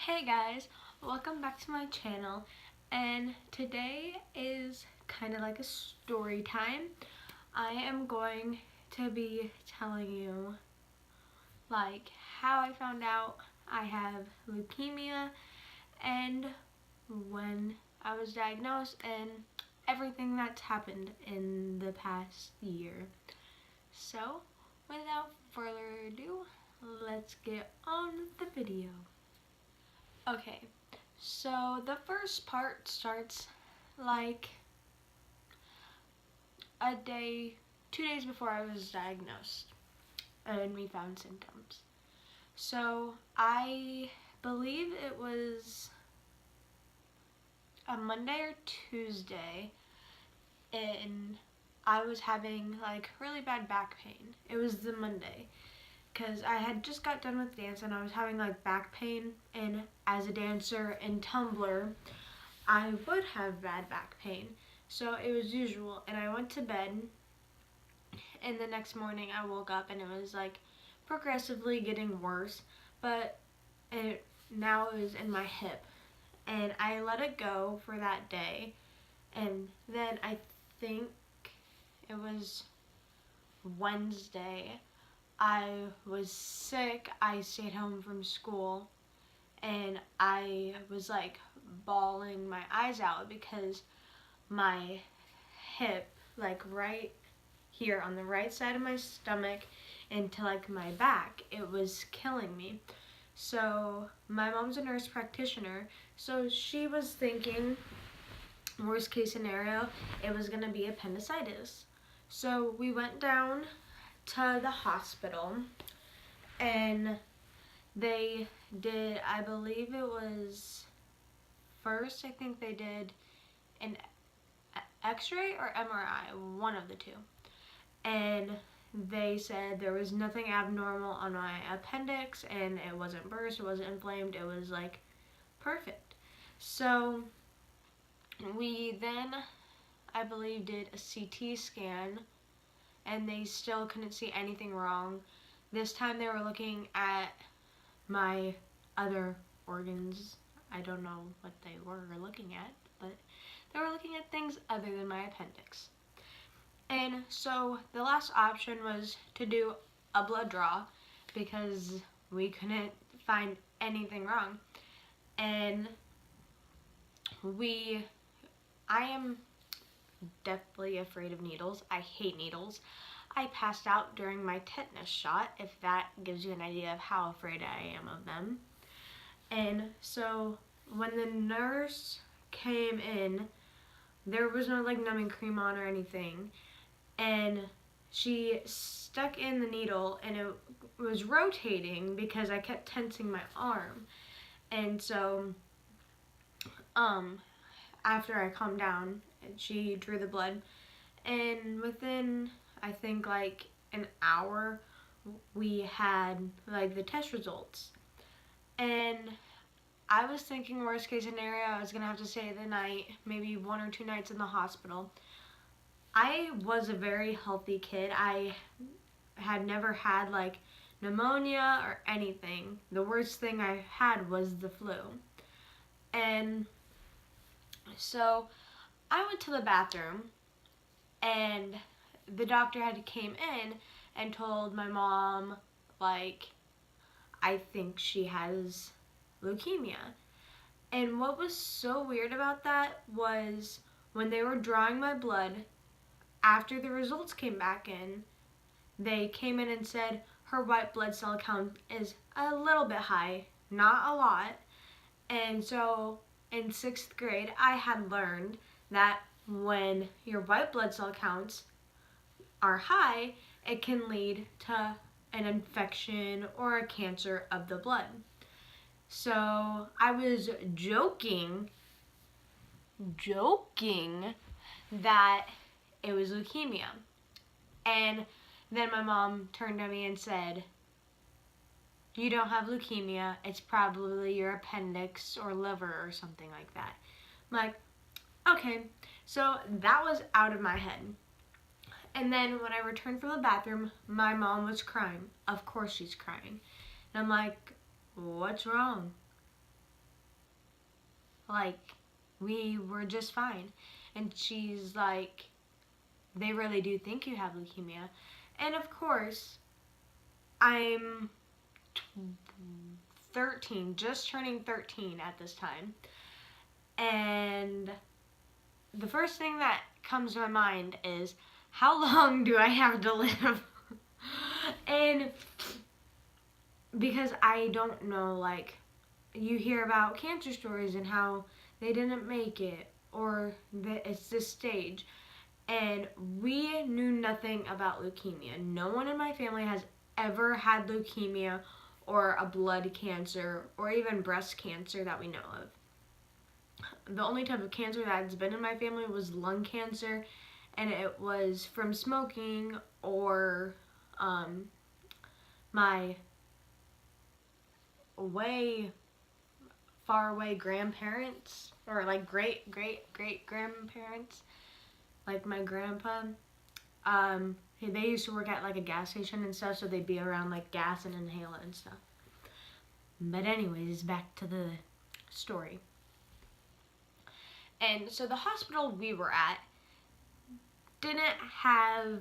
Hey guys, welcome back to my channel, and today is kind of like a story time. I am going to be telling you like how I found out I have leukemia and when I was diagnosed and everything that's happened in the past year. So, without further ado, let's get on with the video. Okay, so the first part starts like a day, 2 days before I was diagnosed and we found symptoms. So I believe it was a Monday or Tuesday, and I was having like really bad back pain. It was the Monday because I had just got done with dance and I was having like back pain, and as a dancer in Tumblr I would have bad back pain, so it was usual, and I went to bed, and the next morning I woke up and it was like progressively getting worse, but now it was in my hip, and I let it go for that day, and then I think it was Wednesday, I was sick, I stayed home from school, and I was like bawling my eyes out because my hip, like right here on the right side of my stomach into like my back, it was killing me. So my mom's a nurse practitioner, so she was thinking worst case scenario it was gonna be appendicitis. So we went down to the hospital and they did, I believe it was, first I think they did an x-ray or MRI, one of the two. And they said there was nothing abnormal on my appendix and it wasn't burst, it wasn't inflamed, it was like perfect. So we then, I believe, did a CT scan and they still couldn't see anything wrong. This time they were looking at my other organs. I don't know what they were looking at, but they were looking at things other than my appendix. And so the last option was to do a blood draw because we couldn't find anything wrong. And I am deathly afraid of needles. I hate needles. I passed out during my tetanus shot, if that gives you an idea of how afraid I am of them. And so when the nurse came in, there was no like numbing cream on or anything, and she stuck in the needle and it was rotating because I kept tensing my arm. And so after I calmed down, she drew the blood, and within I think like an hour we had like the test results. And I was thinking worst case scenario I was gonna have to stay the night, maybe 1 or 2 nights in the hospital. I was a very healthy kid. I had never had like pneumonia or anything. The worst thing I had was the flu. And so I went to the bathroom and the doctor had came in and told my mom, like, I think she has leukemia. And what was so weird about that was when they were drawing my blood, after the results came back in, they came in and said her white blood cell count is a little bit high, not a lot. And so in 6th grade, I had learned that when your white blood cell counts are high, it can lead to an infection or a cancer of the blood. So I was joking that it was leukemia. And then my mom turned to me and said, "You don't have leukemia, it's probably your appendix or liver or something like that." I'm like, okay. So that was out of my head. And then when I returned from the bathroom, my mom was crying. Of course she's crying. And I'm like, what's wrong? like, we were just fine. And she's like, they really do think you have leukemia. And of course, I'm 13, just turning 13 at this time. And the first thing that comes to my mind is, how long do I have to live? And because I don't know, like, you hear about cancer stories and how they didn't make it, or that it's this stage. And we knew nothing about leukemia. No one in my family has ever had leukemia or a blood cancer or even breast cancer that we know of. The only type of cancer that's been in my family was lung cancer, and it was from smoking or my way far away grandparents, or like great grandparents, like my grandpa. They used to work at like a gas station and stuff, so they'd be around like gas and inhale it and stuff. But anyways, back to the story. And so the hospital we were at didn't have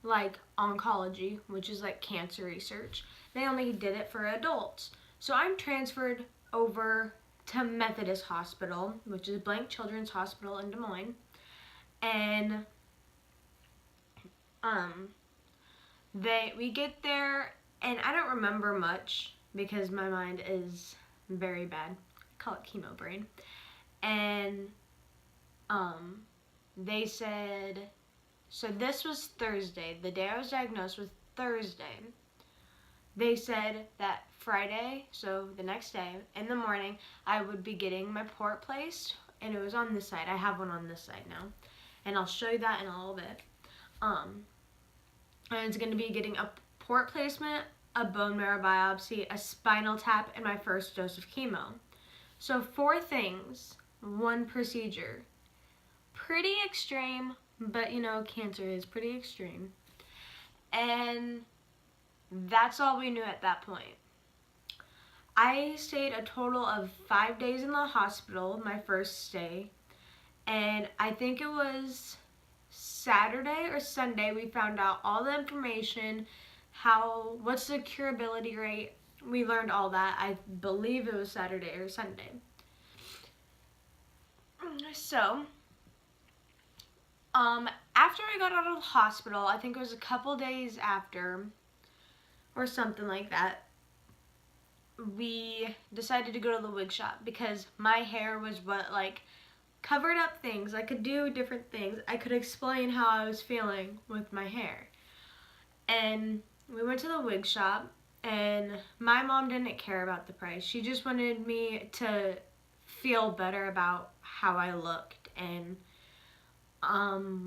like oncology, which is like cancer research. They only did it for adults. So I'm transferred over to Methodist Hospital, which is Blank Children's Hospital in Des Moines. And we get there, and I don't remember much because my mind is very bad. I call it chemo brain. And they said, so this was Thursday. The day I was diagnosed was Thursday. They said that Friday, so the next day, in the morning, I would be getting my port placed, and it was on this side. I have one on this side now, and I'll show you that in a little bit. And it's going to be getting a port placement, a bone marrow biopsy, a spinal tap, and my first dose of chemo. So 4 things, 1 procedure. Pretty extreme, but you know, cancer is pretty extreme. And that's all we knew at that point. I stayed a total of 5 days in the hospital, my first stay. And I think it was Saturday or Sunday we found out all the information, what's the curability rate. We learned all that. I believe it was Saturday or Sunday. So, after I got out of the hospital, I think it was a couple days after, or something like that, we decided to go to the wig shop because my hair was what, like, covered up things. I could do different things. I could explain how I was feeling with my hair. And we went to the wig shop, and my mom didn't care about the price. She just wanted me to feel better about how I looked. And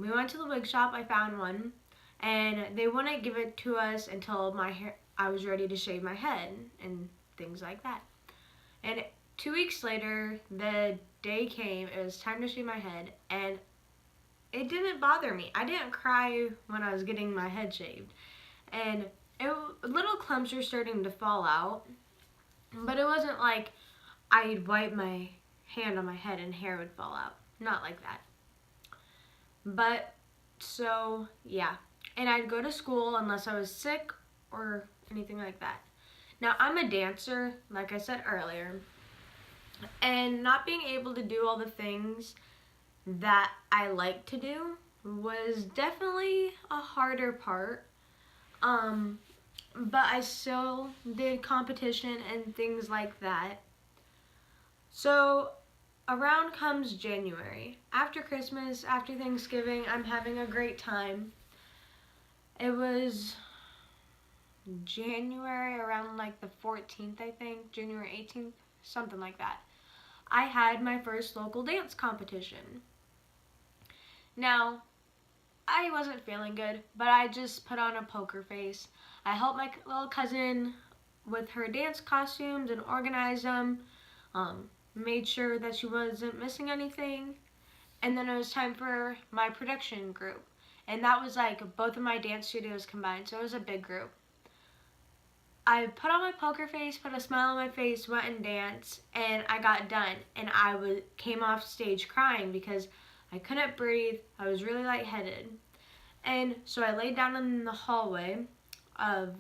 we went to the wig shop. I found one, and they wouldn't give it to us until I was ready to shave my head and things like that. And 2 weeks later, the day came. It was time to shave my head, and it didn't bother me. I didn't cry when I was getting my head shaved, and little clumps were starting to fall out, but it wasn't like I'd wipe my hand on my head and hair would fall out. Not like that. But so yeah, and I'd go to school unless I was sick or anything like that. Now, I'm a dancer, like I said earlier, and not being able to do all the things that I like to do was definitely a harder part. But I still did competition and things like that. So around comes January. After Christmas, after Thanksgiving, I'm having a great time. It was January, around like the 14th, I think, January 18th, something like that. I had my first local dance competition. Now, I wasn't feeling good, but I just put on a poker face. I helped my little cousin with her dance costumes and organized them, made sure that she wasn't missing anything, and then it was time for my production group. And that was like both of my dance studios combined, so it was a big group. I put on my poker face, put a smile on my face, went and danced, and I got done. And came off stage crying because I couldn't breathe. I was really lightheaded. And so I laid down in the hallway of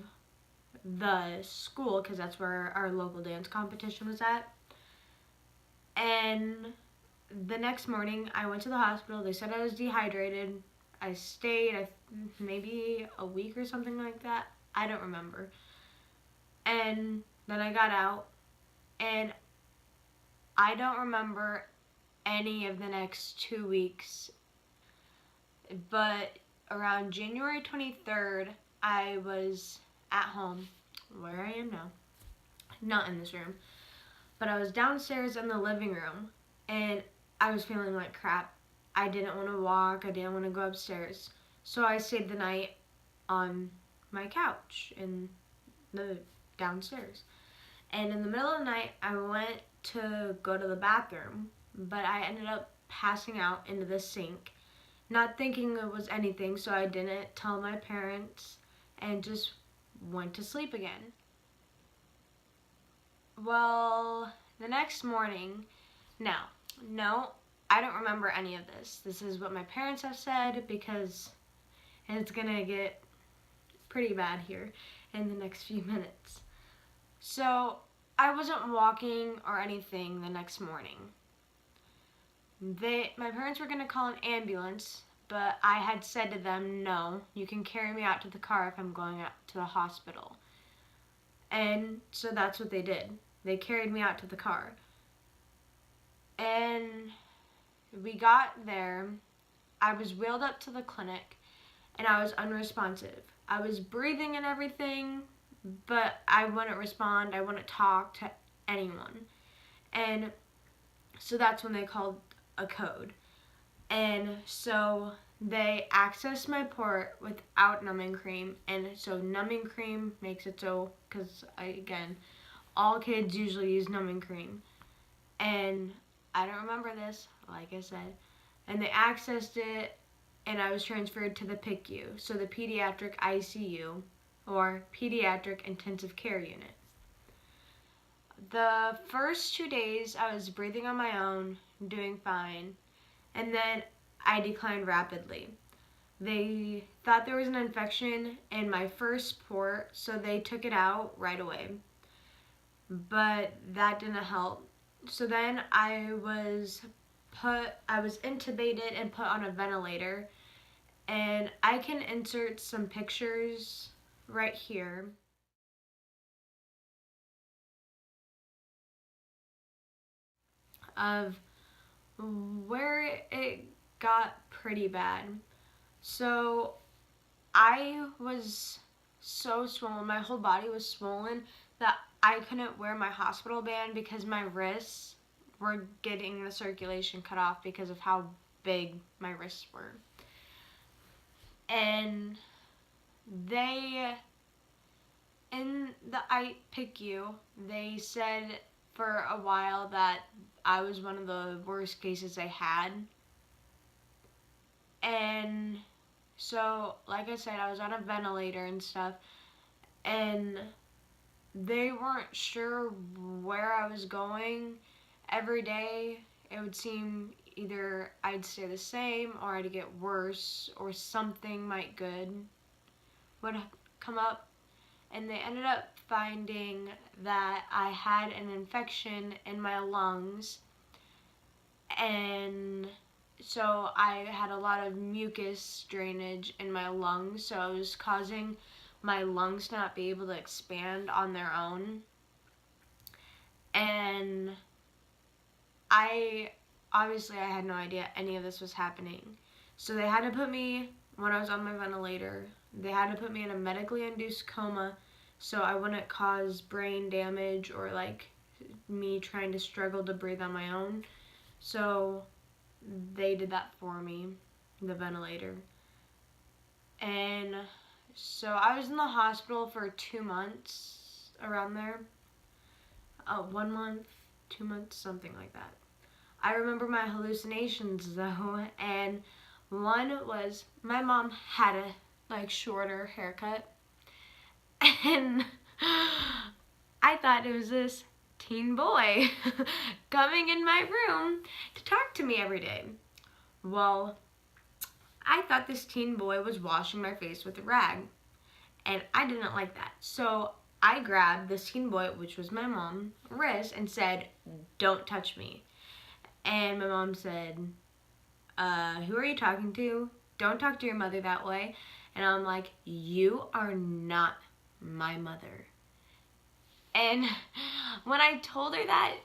the school because that's where our local dance competition was at. And the next morning, I went to the hospital. They said I was dehydrated. I stayed maybe a week or something like that. I don't remember. And then I got out, and I don't remember any of the next 2 weeks. But around January 23rd, I was at home, where I am now. Not in this room. But I was downstairs in the living room, and I was feeling like crap. I didn't want to walk. I didn't want to go upstairs. So I stayed the night on my couch in the downstairs. And in the middle of the night, I went to go to the bathroom, but I ended up passing out into the sink, not thinking it was anything, so I didn't tell my parents and just went to sleep again. Well, the next morning, no, I don't remember any of this. This is what my parents have said because it's gonna get pretty bad here in the next few minutes. So, I wasn't walking or anything the next morning. My parents were gonna call an ambulance, but I had said to them, no, you can carry me out to the car if I'm going out to the hospital. And so that's what they did. They carried me out to the car. And we got there. I was wheeled up to the clinic, and I was unresponsive. I was breathing and everything, but I wouldn't respond. I wouldn't talk to anyone. And so that's when they called a code. And so they accessed my port without numbing cream. And so numbing cream makes it so, because again, all kids usually use numbing cream. And I don't remember this, like I said. And they accessed it, and I was transferred to the PICU, so the pediatric ICU, or pediatric intensive care unit. The first 2 days, I was breathing on my own, doing fine, and then I declined rapidly. They thought there was an infection in my first port, so they took it out right away. But that didn't help. So then I was intubated and put on a ventilator, and I can insert some pictures right here. Of where it got pretty bad. So I was so swollen, my whole body was swollen that I couldn't wear my hospital band because my wrists were getting the circulation cut off because of how big my wrists were. And in the PICU, they said for a while that I was one of the worst cases they had. And so, like I said, I was on a ventilator and stuff, and they weren't sure where I was going. Every day, it would seem either I'd stay the same or I'd get worse or something good would come up. And they ended up finding that I had an infection in my lungs, and so I had a lot of mucus drainage in my lungs, so it was causing my lungs to not be able to expand on their own. And I had no idea any of this was happening. So they had to put me, when I was on my ventilator, they had to put me in a medically induced coma so I wouldn't cause brain damage or like me trying to struggle to breathe on my own. So they did that for me, the ventilator. And so I was in the hospital for 2 months, around there. 1 month, 2 months, something like that. I remember my hallucinations though, and one was my mom had a shorter haircut, and I thought it was this teen boy coming in my room to talk to me every day. Well, I thought this teen boy was washing my face with a rag, and I didn't like that. So I grabbed this teen boy, which was my mom, Riz, and said, "Don't touch me." And my mom said, "Who are you talking to? Don't talk to your mother that way." And I'm like, "You are not my mother." And when I told her that,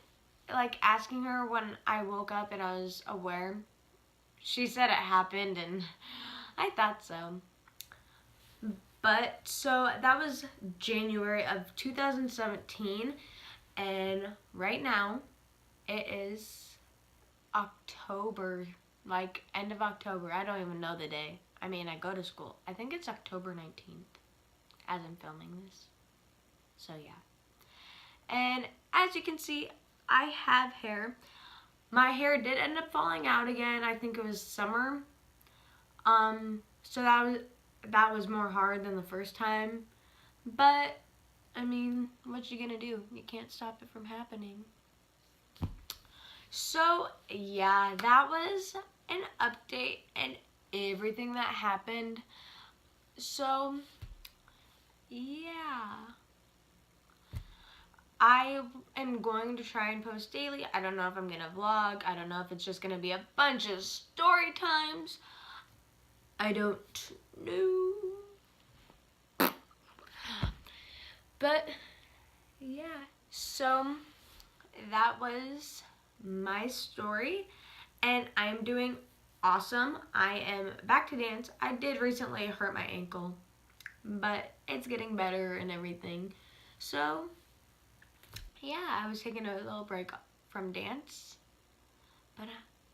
like asking her when I woke up and I was aware, she said it happened, and I thought so. But so that was January of 2017, and right now it is October, like end of October. I don't even know the day. I mean, I go to school. I think it's October 19th as I'm filming this. So yeah. And as you can see, I have hair. My hair did end up falling out again. I think it was summer. So that was more hard than the first time. But I mean, what you gonna do? You can't stop it from happening. So yeah, that was an update and everything that happened. So yeah, I am going to try and post daily. I don't know if I'm gonna vlog. I don't know if it's just gonna be a bunch of story times. I don't know. But yeah, so that was my story, and I'm doing awesome. I am back to dance. I did recently hurt my ankle, but it's getting better and everything. So yeah, I was taking a little break from dance, but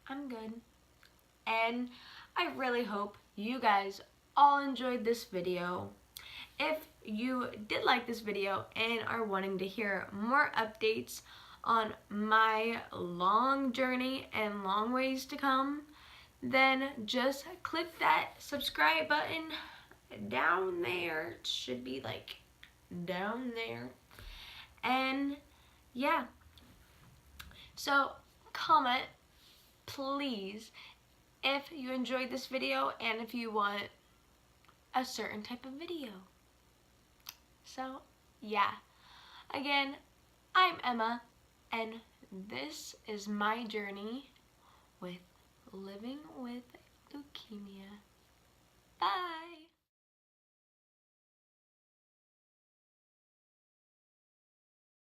I'm good. And I really hope you guys all enjoyed this video. If you did like this video and are wanting to hear more updates on my long journey and long ways to come, then just click that subscribe button down there. It should be like down there. And yeah, so comment please if you enjoyed this video and if you want a certain type of video. So yeah, again, I'm Emma, and this is my journey with living with leukemia. Bye!